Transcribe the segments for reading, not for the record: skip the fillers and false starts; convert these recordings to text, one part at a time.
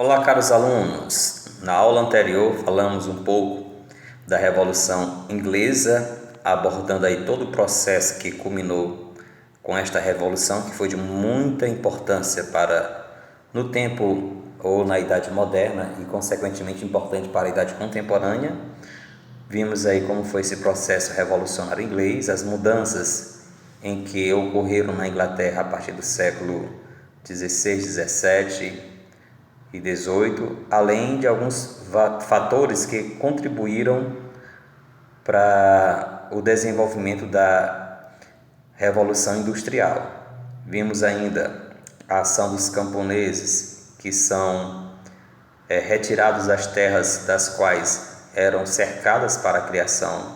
Olá, caros alunos. Na aula anterior falamos um pouco da Revolução Inglesa, abordando aí todo o processo que culminou com esta revolução, que foi de muita importância no tempo ou na Idade Moderna e consequentemente importante para a Idade Contemporânea. Vimos aí como foi esse processo revolucionário inglês, as mudanças em que ocorreram na Inglaterra a partir do século XVI, XVII e 18, além de alguns fatores que contribuíram para o desenvolvimento da Revolução Industrial. Vimos ainda a ação dos camponeses, que são retirados das terras das quais eram cercadas para a criação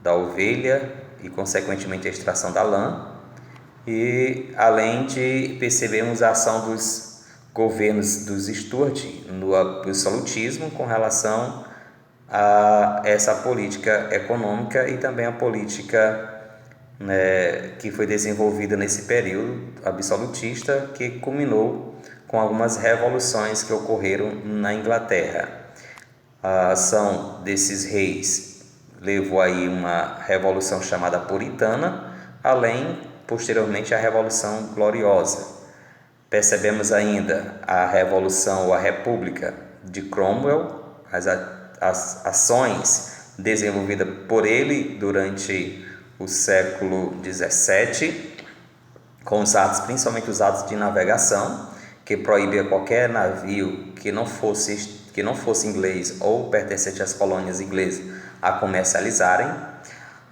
da ovelha e, consequentemente, a extração da lã, e além de percebermos a ação dos governos dos Stuart no absolutismo com relação a essa política econômica e também a política que foi desenvolvida nesse período absolutista, que culminou com algumas revoluções que ocorreram na Inglaterra. A ação desses reis levou aí uma revolução chamada puritana, além, posteriormente, a Revolução Gloriosa. Percebemos ainda a Revolução ou a República de Cromwell, as ações desenvolvidas por ele durante o século XVII, com os atos, principalmente os atos de navegação, que proibia qualquer navio que não fosse inglês ou pertencente às colônias inglesas a comercializarem.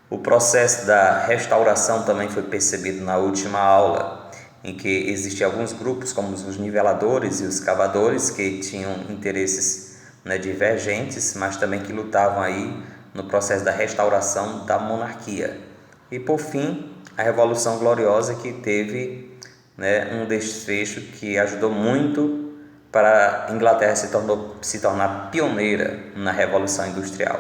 O processo da restauração também foi percebido na última aula, em que existiam alguns grupos, como os niveladores e os cavadores, que tinham interesses divergentes, mas também que lutavam aí no processo da restauração da monarquia. E, por fim, a Revolução Gloriosa, que teve um desfecho que ajudou muito para a Inglaterra se tornar pioneira na Revolução Industrial.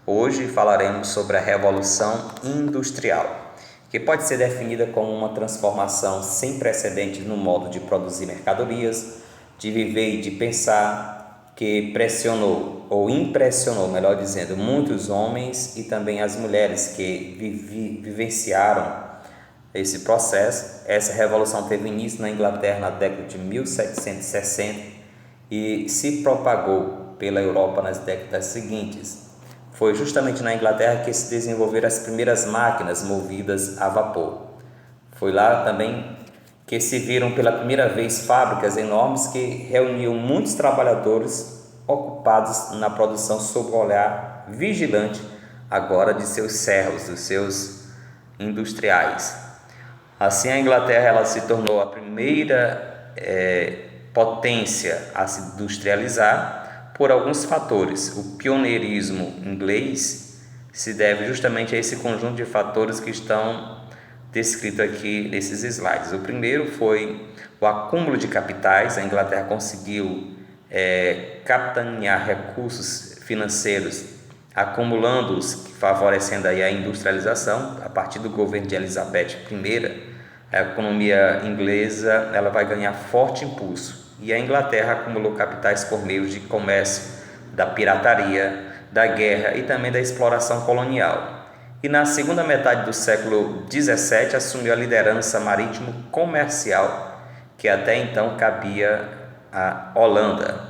Hoje falaremos sobre a Revolução Industrial, que pode ser definida como uma transformação sem precedentes no modo de produzir mercadorias, de viver e de pensar, que pressionou ou impressionou, melhor dizendo, muitos homens e também as mulheres que vivenciaram esse processo. Essa revolução teve início na Inglaterra na década de 1760 e se propagou pela Europa nas décadas seguintes. Foi justamente na Inglaterra que se desenvolveram as primeiras máquinas movidas a vapor. Foi lá também que se viram pela primeira vez fábricas enormes que reuniam muitos trabalhadores ocupados na produção sob o olhar vigilante agora de seus servos, dos seus industriais. Assim, a Inglaterra ela se tornou a primeira potência a se industrializar por alguns fatores. O pioneirismo inglês se deve justamente a esse conjunto de fatores que estão descritos aqui nesses slides. O primeiro foi o acúmulo de capitais. A Inglaterra conseguiu capitanear recursos financeiros, acumulando-os, favorecendo aí a industrialização. A partir do governo de Elizabeth I, a economia inglesa ela vai ganhar forte impulso, e a Inglaterra acumulou capitais por meio de comércio, da pirataria, da guerra e também da exploração colonial. E na segunda metade do século XVII assumiu a liderança marítimo-comercial, que até então cabia à Holanda.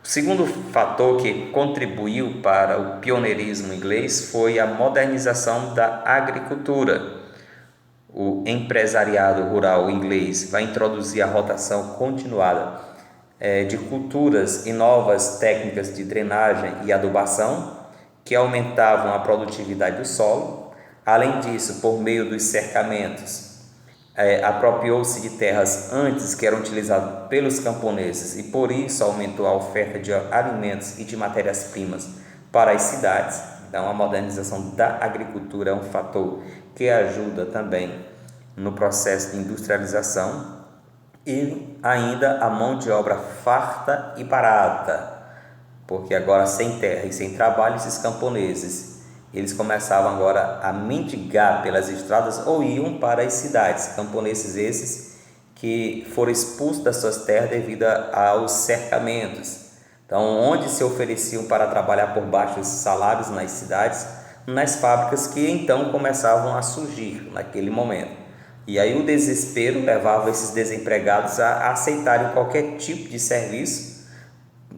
O segundo fator que contribuiu para o pioneirismo inglês foi a modernização da agricultura. O empresariado rural inglês vai introduzir a rotação continuada de culturas e novas técnicas de drenagem e adubação, que aumentavam a produtividade do solo. Além disso, por meio dos cercamentos, apropriou-se de terras antes que eram utilizadas pelos camponeses, e por isso aumentou a oferta de alimentos e de matérias-primas para as cidades. Então, a modernização da agricultura é um fator que ajuda também no processo de industrialização. E ainda a mão de obra farta e barata, porque agora sem terra e sem trabalho, esses camponeses eles começavam agora a mendigar pelas estradas ou iam para as cidades. Camponeses esses que foram expulsos das suas terras devido aos cercamentos. Então, onde se ofereciam para trabalhar por baixos salários nas cidades, nas fábricas que então começavam a surgir naquele momento. E aí o desespero levava esses desempregados a aceitarem qualquer tipo de serviço,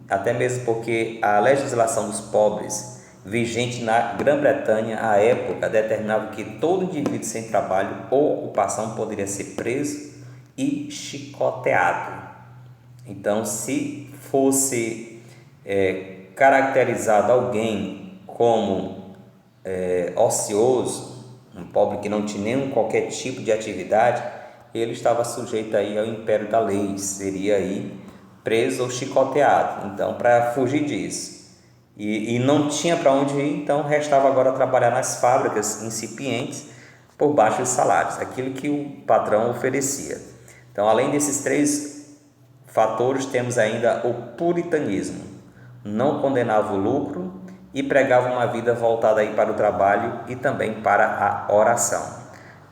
até mesmo porque a legislação dos pobres vigente na Grã-Bretanha à época determinava que todo indivíduo sem trabalho ou ocupação poderia ser preso e chicoteado. Então, se fosse caracterizado alguém como ocioso, um pobre que não tinha nenhum qualquer tipo de atividade, ele estava sujeito aí ao império da lei, seria aí preso ou chicoteado. Então, para fugir disso, e não tinha para onde ir, então restava agora trabalhar nas fábricas incipientes por baixos salários, aquilo que o patrão oferecia. Então, além desses três fatores, temos ainda o puritanismo. Não condenava o lucro e pregava uma vida voltada aí para o trabalho e também para a oração.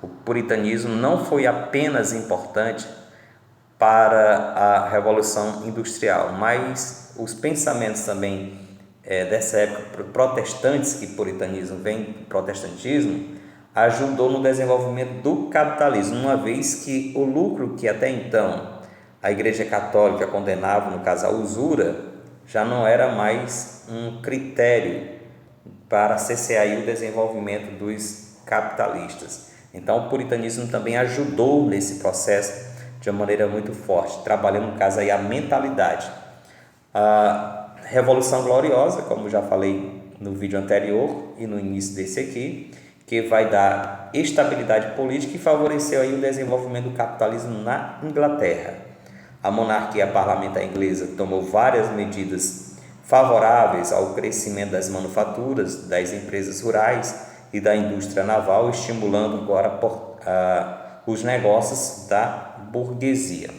O puritanismo não foi apenas importante para a Revolução Industrial, mas os pensamentos também dessa época protestantes, que puritanismo vem do protestantismo, ajudou no desenvolvimento do capitalismo, uma vez que o lucro que até então a Igreja Católica condenava, no caso a usura, já não era mais um critério para cessear o desenvolvimento dos capitalistas. Então o puritanismo também ajudou nesse processo de uma maneira muito forte, trabalhando no caso aí a mentalidade. A Revolução Gloriosa, como já falei no vídeo anterior e no início desse aqui, que vai dar estabilidade política e favoreceu aí o desenvolvimento do capitalismo na Inglaterra. A monarquia parlamentar inglesa tomou várias medidas favoráveis ao crescimento das manufaturas, das empresas rurais e da indústria naval, estimulando agora os negócios da burguesia.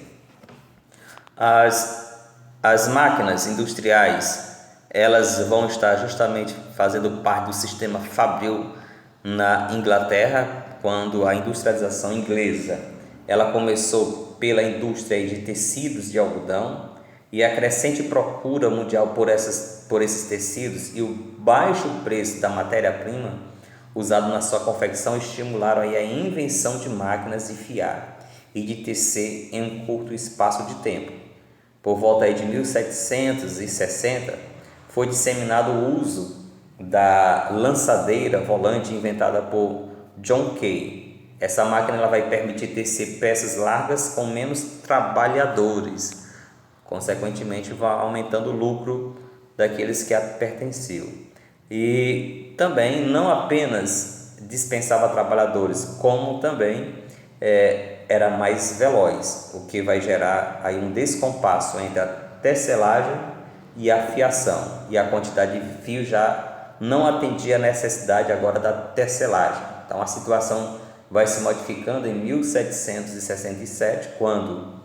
As máquinas industriais, elas vão estar justamente fazendo parte do sistema fabril na Inglaterra, quando a industrialização inglesa ela começou pela indústria de tecidos de algodão, e a crescente procura mundial por esses tecidos e o baixo preço da matéria-prima usado na sua confecção estimularam aí a invenção de máquinas de fiar e de tecer em um curto espaço de tempo. Por volta aí de 1760, foi disseminado o uso da lançadeira volante inventada por John Kay. Essa máquina ela vai permitir tecer peças largas com menos trabalhadores, consequentemente vai aumentando o lucro daqueles que a pertenciam. E também não apenas dispensava trabalhadores, como também era mais veloz, o que vai gerar aí um descompasso entre a tecelagem e a fiação, e a quantidade de fio já não atendia a necessidade agora da tecelagem. Então a situação vai se modificando em 1767, quando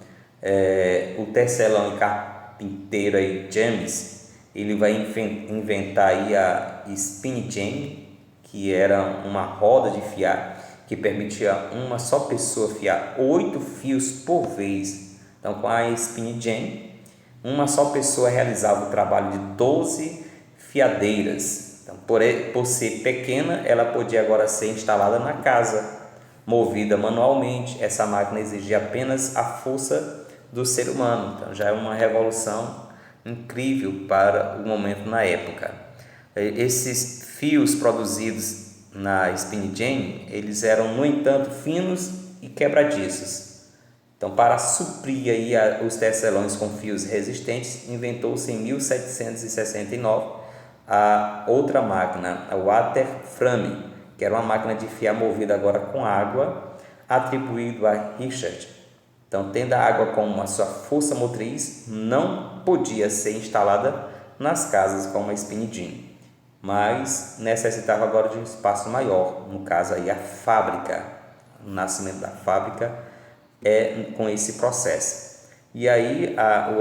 o tecelão e carpinteiro aí, James, ele vai inventar aí a spin jenny, que era uma roda de fiar que permitia uma só pessoa fiar 8 fios por vez. Então, com a spin jenny, uma só pessoa realizava o trabalho de 12 fiadeiras. Então, por ser pequena, ela podia agora ser instalada na casa, movida manualmente. Essa máquina exigia apenas a força do ser humano. Então, já é uma revolução incrível para o momento na época. Esses fios produzidos na spin jenny, eles eram, no entanto, finos e quebradiços. Então, para suprir aí os tecelões com fios resistentes, inventou-se em 1769 a outra máquina, a Water-Frame, que era uma máquina de fiar movida agora com água, atribuído a Richard. Então, tendo a água como a sua força motriz, não podia ser instalada nas casas como a spin jenny, mas necessitava agora de um espaço maior, no caso aí a fábrica. O nascimento da fábrica é com esse processo. E aí a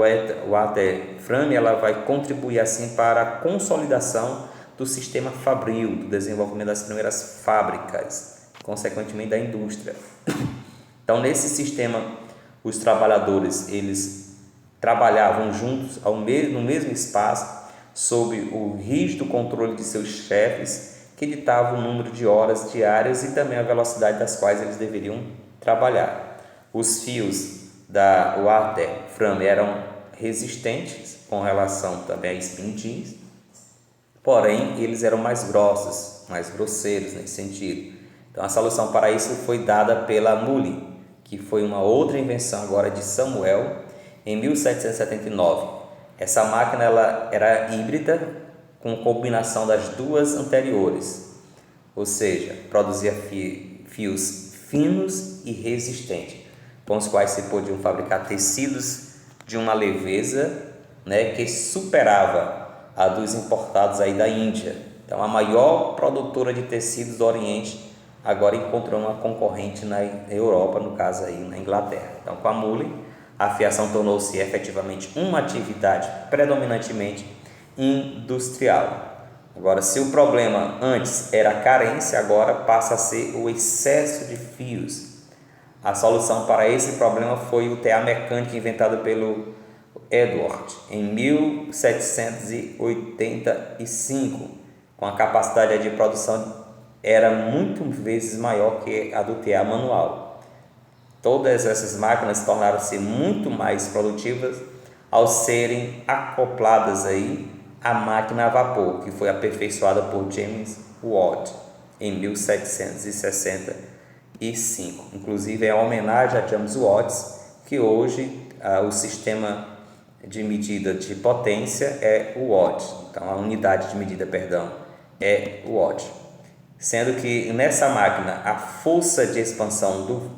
Water-Frame ela vai contribuir assim para a consolidação do sistema fabril, do desenvolvimento das primeiras fábricas, consequentemente da indústria. Então, nesse sistema, os trabalhadores eles trabalhavam juntos no mesmo espaço, sob o rígido controle de seus chefes, que ditavam o número de horas diárias e também a velocidade das quais eles deveriam trabalhar. Os fios da Water-Frame eram resistentes com relação também a spin jeans, porém eles eram mais grossos, mais grosseiros nesse sentido. Então a solução para isso foi dada pela Mully, que foi uma outra invenção agora de Samuel, em 1779. Essa máquina ela era híbrida com combinação das duas anteriores, ou seja, produzia fios finos e resistentes, com os quais se podiam fabricar tecidos de uma leveza, que superava a dos importados aí da Índia. Então a maior produtora de tecidos do Oriente agora encontrou uma concorrente na Europa, no caso aí na Inglaterra. Então com a Mully, a fiação tornou-se efetivamente uma atividade predominantemente industrial. Agora, se o problema antes era a carência, agora passa a ser o excesso de fios. A solução para esse problema foi o tear mecânico inventado pelo Edward em 1785, com a capacidade de produção era muito vezes maior que a do tear manual. Todas essas máquinas tornaram-se muito mais produtivas ao serem acopladas aí à máquina a vapor, que foi aperfeiçoada por James Watt em 1765. Inclusive é uma homenagem a James Watt, que hoje o sistema de medida de potência é o watt. Então a unidade de medida, é o watt. Sendo que nessa máquina a força de expansão do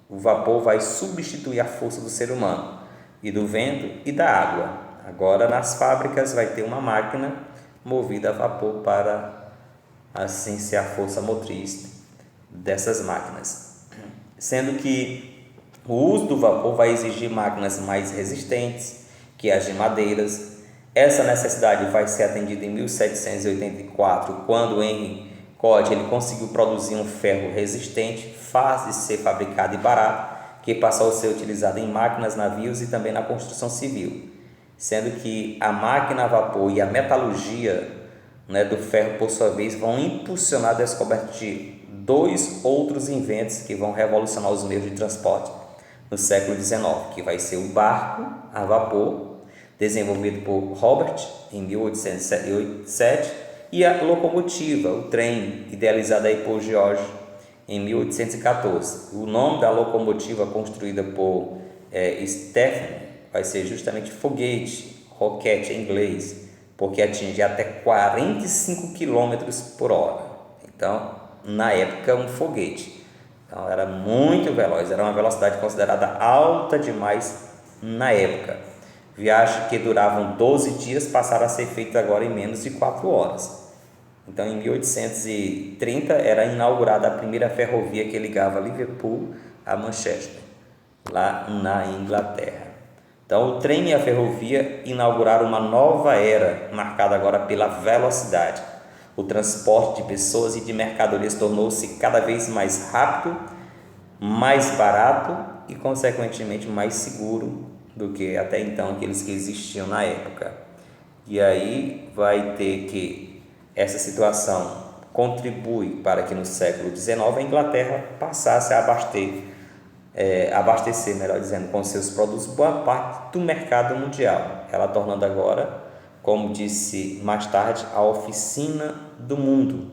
vapor vai substituir a força do ser humano e do vento e da água. Agora nas fábricas vai ter uma máquina movida a vapor para assim ser a força motriz dessas máquinas. Sendo que o uso do vapor vai exigir máquinas mais resistentes que as de madeiras. Essa necessidade vai ser atendida em 1784, quando Henry Code ele conseguiu produzir um ferro resistente, fácil de ser fabricado e barato, que passou a ser utilizado em máquinas, navios e também na construção civil, sendo que a máquina a vapor e a metalurgia do ferro, por sua vez, vão impulsionar a descoberta de dois outros inventos que vão revolucionar os meios de transporte no século XIX, que vai ser o barco a vapor, desenvolvido por Robert em 1807, e a locomotiva, o trem, idealizado aí por George em 1814. O nome da locomotiva construída por Stephen vai ser justamente foguete, roquete em inglês, porque atinge até 45 km por hora. Então, na época, um foguete. Então, era muito veloz, era uma velocidade considerada alta demais na época. Viagens que duravam 12 dias passaram a ser feitas agora em menos de 4 horas. Então, em 1830, era inaugurada a primeira ferrovia que ligava Liverpool a Manchester, lá na Inglaterra. Então, o trem e a ferrovia inauguraram uma nova era, marcada agora pela velocidade. O transporte de pessoas e de mercadorias tornou-se cada vez mais rápido, mais barato e, consequentemente, mais seguro do que até então aqueles que existiam na época. E aí vai ter que essa situação contribui para que no século XIX a Inglaterra passasse a abastecer, melhor dizendo, com seus produtos boa parte do mercado mundial, ela tornando agora, como disse mais tarde, a oficina do mundo.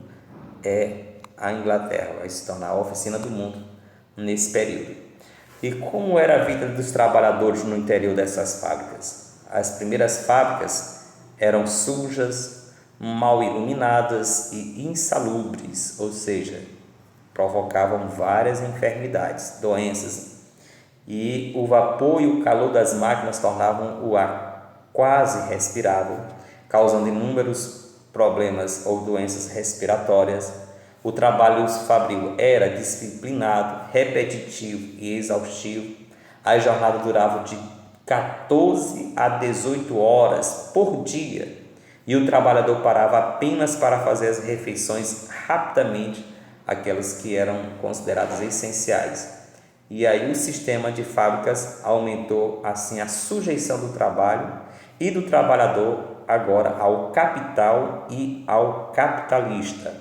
A Inglaterra vai se tornar a oficina do mundo nesse período. E como era a vida dos trabalhadores no interior dessas fábricas? As primeiras fábricas eram sujas, mal iluminadas e insalubres, ou seja, provocavam várias enfermidades, doenças, e o vapor e o calor das máquinas tornavam o ar quase respirável, causando inúmeros problemas ou doenças respiratórias. O trabalho fabril era disciplinado, repetitivo e exaustivo. A jornada durava de 14 a 18 horas por dia e o trabalhador parava apenas para fazer as refeições rapidamente, aquelas que eram consideradas essenciais. e aí o sistema de fábricas aumentou assim a sujeição do trabalho e do trabalhador agora ao capital e ao capitalista,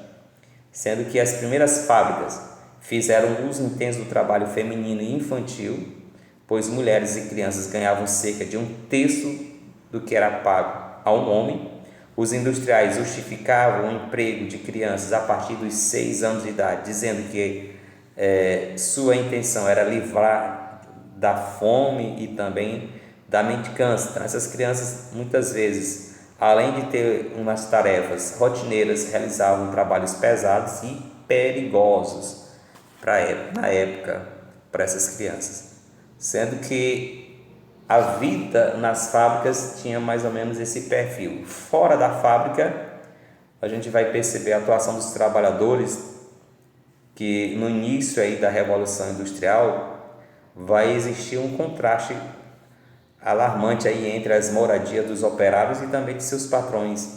sendo que as primeiras fábricas fizeram uso intenso do trabalho feminino e infantil, pois mulheres e crianças ganhavam cerca de 1/3 do que era pago a um homem. Os industriais justificavam o emprego de crianças a partir dos 6 anos de idade, dizendo que sua intenção era livrar da fome e também da mendicância. Então, essas crianças, muitas vezes, além de ter umas tarefas rotineiras, realizavam trabalhos pesados e perigosos na época para essas crianças, sendo que a vida nas fábricas tinha mais ou menos esse perfil. Fora da fábrica, a gente vai perceber a atuação dos trabalhadores, que no início aí da Revolução Industrial vai existir um contraste alarmante aí entre as moradias dos operários e também de seus patrões,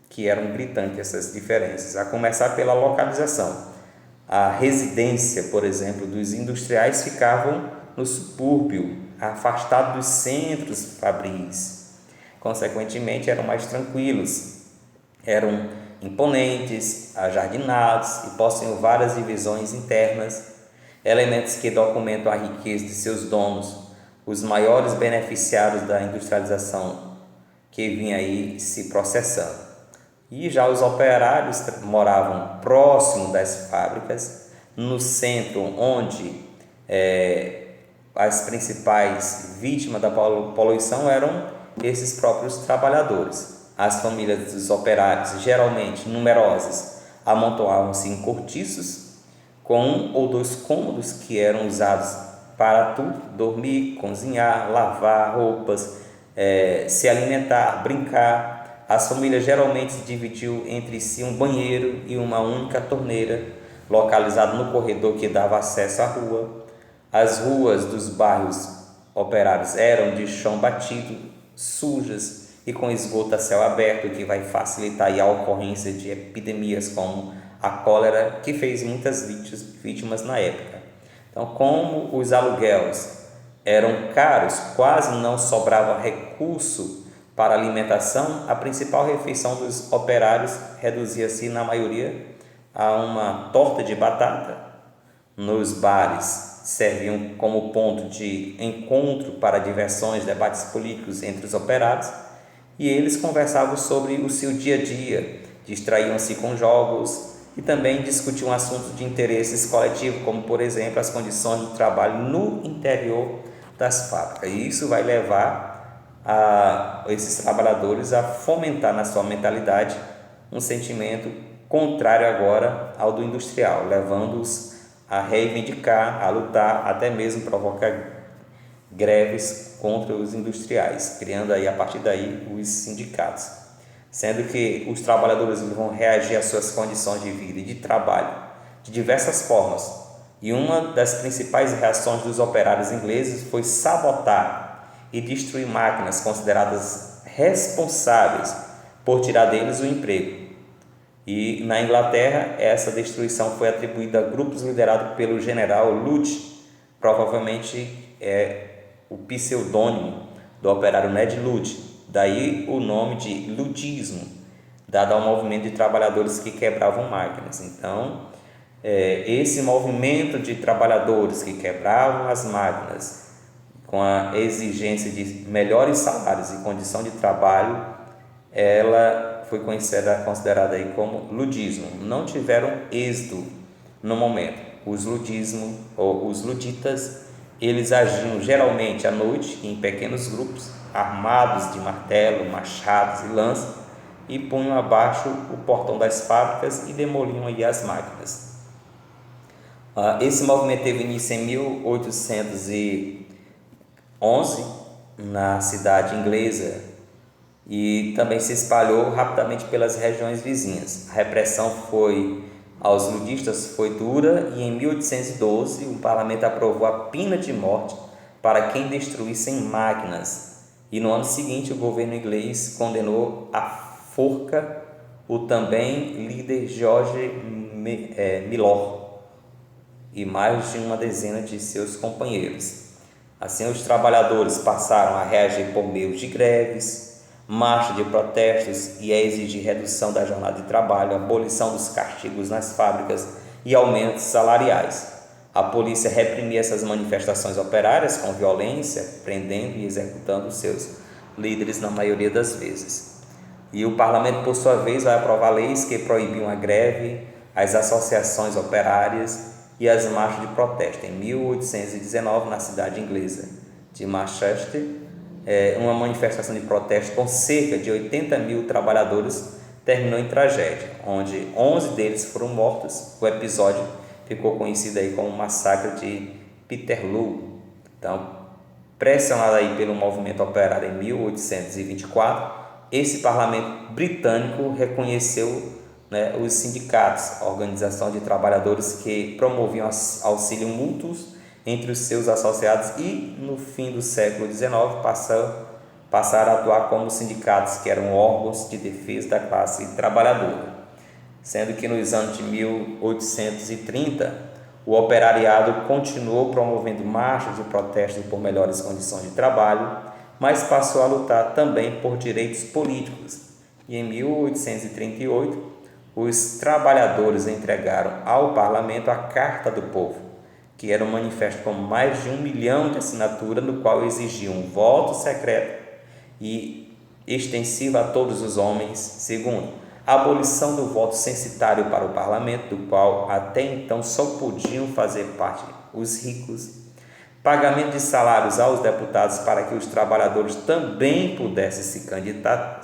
que eram gritantes essas diferenças, a começar pela localização. A residência, por exemplo, dos industriais ficavam no subúrbio, afastado dos centros fabris. Consequentemente, eram mais tranquilos, eram imponentes, ajardinados e possuíam várias divisões internas, elementos que documentam a riqueza de seus donos, os maiores beneficiários da industrialização que vinha aí se processando. E já os operários moravam próximo das fábricas, no centro, onde as principais vítimas da poluição eram esses próprios trabalhadores. As famílias dos operários, geralmente numerosas, amontoavam-se em cortiços, com 1 ou 2 cômodos que eram usados para tudo: dormir, cozinhar, lavar roupas, se alimentar, brincar. As famílias geralmente se dividiam entre si um banheiro e uma única torneira, localizado no corredor que dava acesso à rua. As ruas dos bairros operários eram de chão batido, sujas e com esgoto a céu aberto, o que vai facilitar a ocorrência de epidemias como a cólera, que fez muitas vítimas na época. Então, como os aluguéis eram caros, quase não sobrava recurso para alimentação, a principal refeição dos operários reduzia-se, na maioria, a uma torta de batata. Nos bares, serviam como ponto de encontro para diversões, debates políticos entre os operários, e eles conversavam sobre o seu dia a dia, distraíam-se com jogos e também discutiam assuntos de interesses coletivos, como, por exemplo, as condições de trabalho no interior das fábricas. E isso vai levar esses trabalhadores a fomentar na sua mentalidade um sentimento contrário agora ao do industrial, levando-os a reivindicar, a lutar, até mesmo provocar greves contra os industriais, criando aí a partir daí os sindicatos, sendo que os trabalhadores vão reagir às suas condições de vida e de trabalho de diversas formas, e uma das principais reações dos operários ingleses foi sabotar e destruir máquinas consideradas responsáveis por tirar deles o emprego. E na Inglaterra, essa destruição foi atribuída a grupos liderados pelo general Lute, provavelmente o pseudônimo do operário Ned Lute, daí o nome de ludismo, dado ao movimento de trabalhadores que quebravam máquinas. Então, esse movimento de trabalhadores que quebravam as máquinas, com a exigência de melhores salários e condição de trabalho, ela foi considerada aí como ludismo. Não tiveram êxito no momento. Os luditas, eles agiam geralmente à noite em pequenos grupos, armados de martelo, machados e lanças, e punham abaixo o portão das fábricas e demoliam aí as máquinas. Esse movimento teve início em 1811 na cidade inglesa e também se espalhou rapidamente pelas regiões vizinhas. A repressão aos ludistas foi dura e em 1812 o parlamento aprovou a pena de morte para quem destruíssem máquinas, e no ano seguinte o governo inglês condenou à forca o também líder George Milor. e mais de uma dezena de seus companheiros. Assim, os trabalhadores passaram a reagir por meio de greves, marcha de protestos e a exigir redução da jornada de trabalho, abolição dos castigos nas fábricas e aumentos salariais. A polícia reprimia essas manifestações operárias com violência, prendendo e executando seus líderes na maioria das vezes. E o parlamento, por sua vez, vai aprovar leis que proibiam a greve, as associações operárias e as marchas de protesto. Em 1819, na cidade inglesa de Manchester, uma manifestação de protesto com cerca de 80 mil trabalhadores terminou em tragédia, onde 11 deles foram mortos. O episódio ficou conhecido aí como o massacre de Peterloo. Então, pressionado aí pelo movimento operário em 1824, esse parlamento britânico reconheceu, os sindicatos, organização de trabalhadores que promoviam auxílio mútuos entre os seus associados e, no fim do século XIX, passaram a atuar como sindicatos, que eram órgãos de defesa da classe trabalhadora. Sendo que nos anos de 1830, o operariado continuou promovendo marchas de protesto por melhores condições de trabalho, mas passou a lutar também por direitos políticos. E em 1838, os trabalhadores entregaram ao parlamento a Carta do Povo, que era um manifesto com mais de 1 milhão de assinaturas, no qual exigiam um voto secreto e extensivo a todos os homens. Segundo, a abolição do voto censitário para o parlamento, do qual até então só podiam fazer parte os ricos. Pagamento de salários aos deputados para que os trabalhadores também pudessem se candidatar.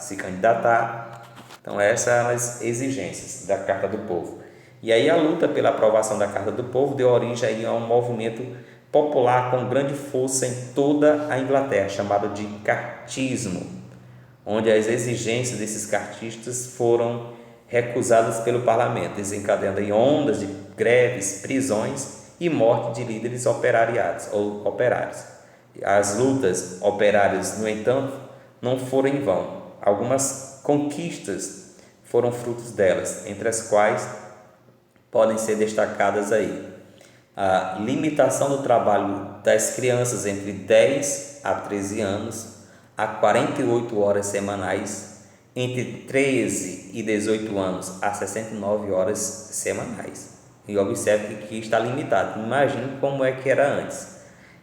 Então, essas eram as exigências da Carta do Povo. E aí a luta pela aprovação da Carta do Povo deu origem aí a um movimento popular com grande força em toda a Inglaterra, chamado de cartismo, onde as exigências desses cartistas foram recusadas pelo parlamento, desencadeando aí ondas de greves, prisões e morte de líderes operários. As lutas operárias, no entanto, não foram em vão. Algumas conquistas foram frutos delas, entre as quais podem ser destacadas aí a limitação do trabalho das crianças entre 10 a 13 anos a 48 horas semanais, entre 13 e 18 anos a 69 horas semanais. E observe que aqui está limitado. Imagine como é que era antes.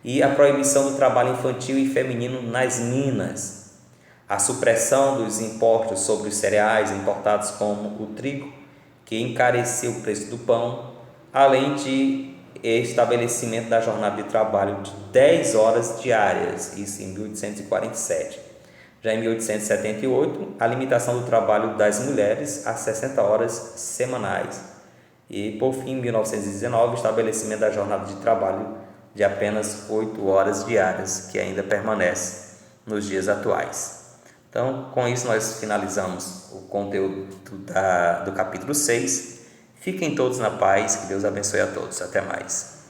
E a proibição do trabalho infantil e feminino nas minas. A supressão dos impostos sobre os cereais importados como o trigo, que encareceu o preço do pão, além de estabelecimento da jornada de trabalho de 10 horas diárias, isso em 1847. Já em 1878, a limitação do trabalho das mulheres a 60 horas semanais. E, por fim, em 1919, o estabelecimento da jornada de trabalho de apenas 8 horas diárias, que ainda permanece nos dias atuais. Então, com isso, nós finalizamos o conteúdo do capítulo 6. Fiquem todos na paz, que Deus abençoe a todos. Até mais.